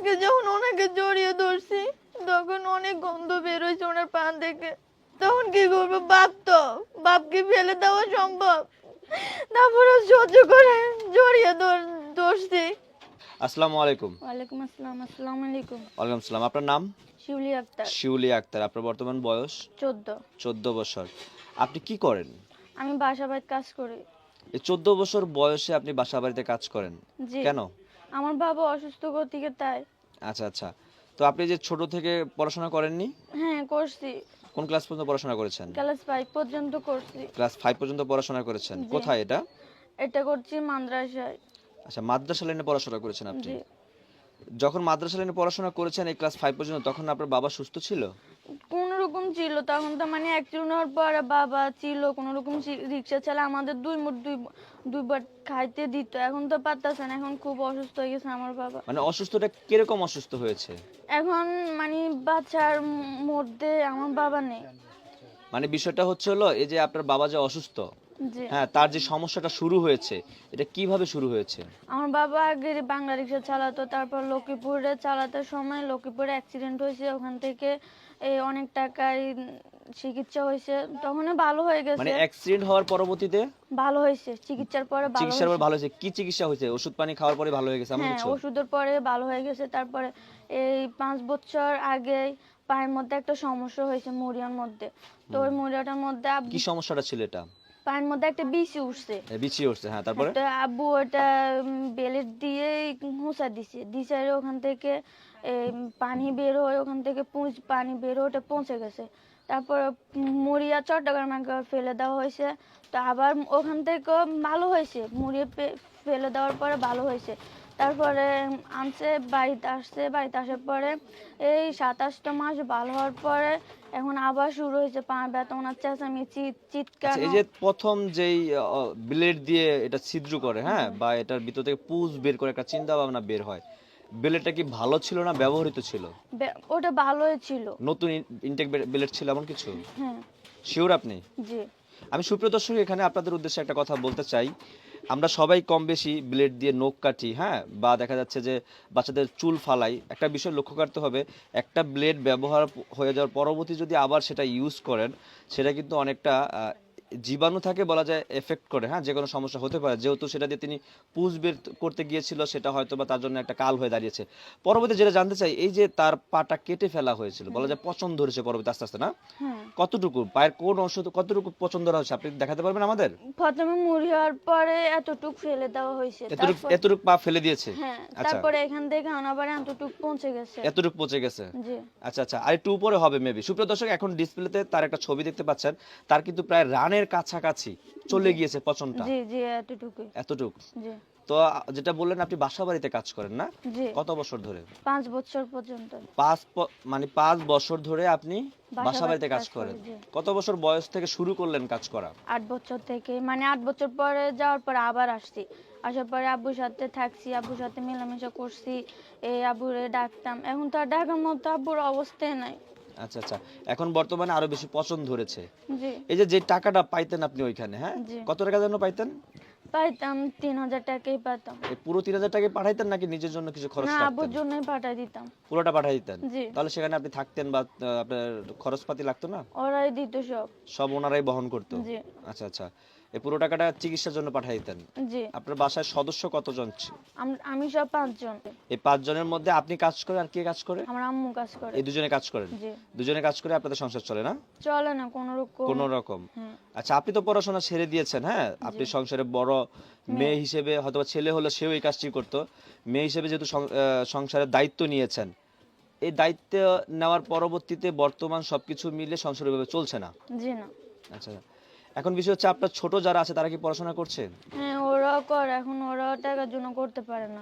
আজকে যখন ওনাকে জড়িয়ে ধরছি তখন অনেক গন্ধ বের হয়েছে ওনার পান থেকে। তখন কি করবো, বাপকে ফেলে দেওয়া সম্ভব? তারপরে সহ্য করে জড়িয়ে ধরছি। আসসালামু আলাইকুম। ওয়ালাইকুম আসসালাম। আসসালামু আলাইকুম। ওয়ালাইকুম আসসালাম। আপনার নাম? শিউলি আক্তার। শিউলি আক্তার। আপনার বর্তমান বয়স? 14। 14 বছর। আপনি কি করেন? আমি বাসা বাড়িতে কাজ করি। এই 14 বছর বয়সে আপনি বাসা বাড়িতে কাজ করেন জি। কেন? আমার বাবা অসুস্থ গতিকে তাই। আচ্ছা আচ্ছা। তো আপনি যে ছোট থেকে পড়াশোনা করেননি? হ্যাঁ করছি। কোন ক্লাস পর্যন্ত পড়াশোনা করেছেন? ক্লাস 5 পর্যন্ত করছি। ক্লাস 5 পর্যন্ত পড়াশোনা করেছেন। জি। কোথায় এটা? এটা করছি মাদ্রাসায়। আচ্ছা, মাদ্রাসা লাইনে পড়াশোনা করেছেন আপনি। জি। যখন মাদ্রাসা লাইনে পড়াশোনা করেছেন এই ক্লাস 5 পর্যন্ত, তখন আপনার বাবা সুস্থ ছিল? কোন রকম ছিল তখন তো, মানে অ্যাক্সিডেন্ট হওয়ার পরে বাবা ছিল কোন রকম রিক্সা চালা আমাদের দুইবার খাইতে দিত। এখন তো পারতাছে না, এখন খুব অসুস্থ হয়ে গেছে আমার বাবা। মানে অসুস্থটা কিরকম অসুস্থ হয়েছে? এখন মানে বাচ্চার মধ্যে আমার বাবা নেই। মানে বিষয়টা হচ্ছে হলো এই যে আপনার বাবা যে অসুস্থ, জি। হ্যাঁ, তার যে সমস্যাটা শুরু হয়েছে এটা কিভাবে শুরু হয়েছে? আমার বাবা আগে বাংলা রিক্সা চালাতো, তারপর লক্ষ্মীপুরে চালাতে সময় লক্ষ্মীপুরে অ্যাক্সিডেন্ট হয়েছে, ওখান থেকে অনেক টাকায় চিকিৎসা হয়েছে, তখন ভালো হয়ে মানে গেছে। অ্যাক্সিডেন্ট হওয়ার পরবর্তীতে ভালো হয়েছে, চিকিৎসার পরে ভালো চিকিৎসার পর হয়েছে। ভালো হয়েছে? কি চিকিৎসা হয়েছে? ওষুধ পানি খাওয়ার পরে ভালো হয়ে গেছে এমন হ্যাঁ, কিছু? ওষুধের পরে ভালো হয়ে গেছে। তারপরে এই 5 বছর আগে পায়ের মধ্যে একটা সমস্যা হয়েছে, মুড়িয়ার মধ্যে। তো ওই মুড়িয়াটার মধ্যে কি সমস্যাটা ছিল এটা? পায়ের মধ্যে একটা বিচি উঠছে। বিছিয়ে উঠছে, হ্যাঁ, তারপরে? তো আব্বু ওটা বেলেট দিয়ে ঘুষা দিছে ওখান থেকে এই পানি বের হয়ে, ওখান থেকে পানি বের হয়ে ওটা পৌঁছে গেছে। তারপর মুড়িয়া চট্টগ্রামে ফেলে দেওয়া হয়েছে। তো আবার ওখান থেকে ভালো হয়েছে, মুড়িয়ে ফেলে দেওয়ার পরে ভালো হয়েছে। তারপরে আনছে, বাড়িতে আসার পরে এই 27টা মাস ভালো হওয়ার পরে এখন আবার শুরু হয়েছে পা ব্যথা, ওনার চেঁচামেচি, চিৎকার। আচ্ছা, এই যে প্রথম যেই ব্লেড দিয়ে এটা ছিদ্র করে, হ্যাঁ, বা এটার ভিতর থেকে পুষ বের করে একটা চিন্তা ভাবনা বের হয়, ব্লেডটা কি ভালো ছিল না ব্যবহৃত ছিল? ওটা ভালোই ছিল। নতুন ইনটেক ব্লেড ছিল এমন কিছু? হ্যাঁ। শিওর আপনি? জি। আমি সুপ্রিয় দর্শক এখানে আপনাদের উদ্দেশ্যে একটা কথা বলতে চাই। আমরা সবাই কম বেশি ব্লেড দিয়ে নখ কাটি, হ্যাঁ, বা দেখা যাচ্ছে যে বাচ্চাদের চুল ফালাই। একটা বিষয় লক্ষ্য করতে হবে, একটা ব্লেড ব্যবহার হয়ে যাওয়ার পরবর্তী যদি আবার সেটা ইউজ করেন, সেটা কিন্তু অনেকটা জীবাণু থাকে বলা যায়, এফেক্ট করে, হ্যাঁ, যে কোনো সমস্যা হতে পারে। যেহেতু সেটা দিয়ে তিনি পুষ বের করতে গিয়েছিল, সেটা হয়তো বা তার জন্য একটা কাল হয়ে দাঁড়িয়েছে। পরবর্তী যেটা জানতে চাই, এই যে তার পাটা কেটে ফেলা হয়েছিল, বলা যায় পচন ধরেছে পরবর্তী আস্তে আস্তে, না? হ্যাঁ। কতটুকু পায়ের কোন অংশ কতটুকু পচন ধরা হয়েছে আপনি দেখাতে পারবেন আমাদের? প্রথমে মুড়ি হওয়ার পরে এতটুক ফেলে দেওয়া হয়েছে। এতটুকু পা ফেলে দিয়েছে? হ্যাঁ, আচ্ছা, তারপরে এখান থেকে আনাবার এতটুক পৌঁছে গেছে। এতটুকু পচে গেছে। জি। আচ্ছা আচ্ছা, আর একটু উপরে হবে মেবি। সুপ্রিয় দর্শক, এখন ডিসপ্লেতে তার একটা ছবি দেখতে পাচ্ছেন, তার কিন্তু প্রায় রানের কাছাকাছি চলে গিয়েছে পচনটা। জি জি, এতটুকুই। এতটুকু। জি। তো যেটা বললেন আপনি বাসা বাড়িতে কাজ করেন, না? জি। কত বছর ধরে? 5 বছর পর্যন্ত। মানে 5 বছর ধরে আপনি বাসা বাসা বাড়িতে বাড়িতে কাজ কাজ করেন। করি, জি। কত বছর বয়স থেকে শুরু করলেন কাজ করা? 8 বছর থেকে, মানে 8 বছর পরে যাওয়ার পরে আবার আসছি। আসার পরে আব্বুর সাথে থাকছি, আব্বুর সাথে মেলামেশা করছি, এই আব্বুরে ডাকতাম। এখন তো আর ডাকার মতো আব্বুর অবস্থায় নাই। আচ্ছা আচ্ছা, এখন বর্তমানে আরো বেশি পছন্দ ধরেছে। জি। এই যে টাকাটা পাইতেন আপনি ওইখানে, হ্যাঁ, জি। কত টাকা যেন পাইতেন? পাইতাম 3000 টাকাই পাতাম। এই পুরো 3000 টাকা পাঠাইতেন নাকি নিজের জন্য কিছু খরচ না, রাখতেন? আব্বুর জন্যই পাঠাই দিতাম। পুরোটা পাঠাই দিতেন? জি। তাহলে সেখানে আপনি থাকতেন বা আপনার খরচপাতি লাগতো না? ওরাই দিত সব। সব ওনারাই বহন করতো? জি। আচ্ছা আচ্ছা, এই পুরো টাকাটা চিকিৎসার জন্য পাঠাই দিতেন? জি। আপনার বাসায় সদস্য কতজন? আমি সব 5 জন। এই 5 জনের মধ্যে আপনি কাজ করেন আর কে কাজ করে? আমার আম্মু কাজ করে। এই দুজনে কাজ করেন? জি। দুজনে কাজ করে আপনাদের সংসার চলে, না? চলে না কোনো রকম। কোনো রকম। হ্যাঁ। আচ্ছা, আপনি তো পড়াশোনা ছেড়ে দিয়েছেন, হ্যাঁ, আপনি সংসারে বড় মেয়ে হিসেবে, হয়তো ছেলে হলে সেও এই কাজটি করতো, মেয়ে হিসেবে যেহেতু সংসারের দায়িত্ব নিয়েছেন, এই দায়িত্ব নেওয়ার পরবর্তীতে বর্তমান সবকিছু মিলে সংসার ওইভাবে চলছে না? জি না। আচ্ছা, এখন বিষয় হচ্ছে আপনার ছোট যারা আছে তারা কি পড়াশোনা করছে? হ্যাঁ, ওরাও করে, এখন ওরাও টাকার জন্য করতে পারে না।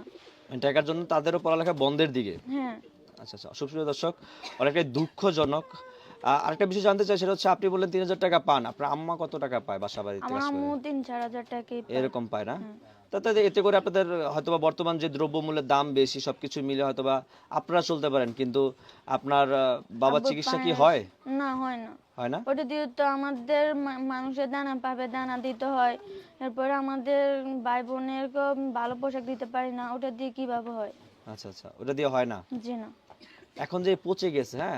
টাকার জন্য তাদেরও পড়ালেখা বন্ধের দিকে? হ্যাঁ। আচ্ছা আচ্ছা, সুপ্রিয় দর্শক, অনেকটাই দুঃখজনক। আরেকটা বিষয় জানতে চাই, সেটা হচ্ছে আপনি বললেন 3000 টাকা পান, আপনার আম্মা কত টাকা পায় বাসা বাড়িতে আমার কাজ করে? আম্মু 3-4 হাজার টাকাই পায়। এরকম পায়, না? তাতে এতে করে আপনাদের হয়তোবা বর্তমান যে দ্রব্যমূল্যের দাম বেশি, সবকিছু মিলে হয়তোবা আপনারা চলতে পারেন, কিন্তু আপনার বাবার আব্বুর চিকিৎসা কি পায়ে হয়? না, হয় না। হয় না? ওটা দিয়ে তো আমাদের মানুষের দানা পাবে, দানা দিতে হয়। এরপরে আমাদের ভাই বোনের ভালো পোশাক দিতে পারি না, ওটা দিয়ে কিভাবে হয়? আচ্ছা আচ্ছা, ওটা দিয়ে হয় না। জি না। এখন যে পচে গেছে, হ্যাঁ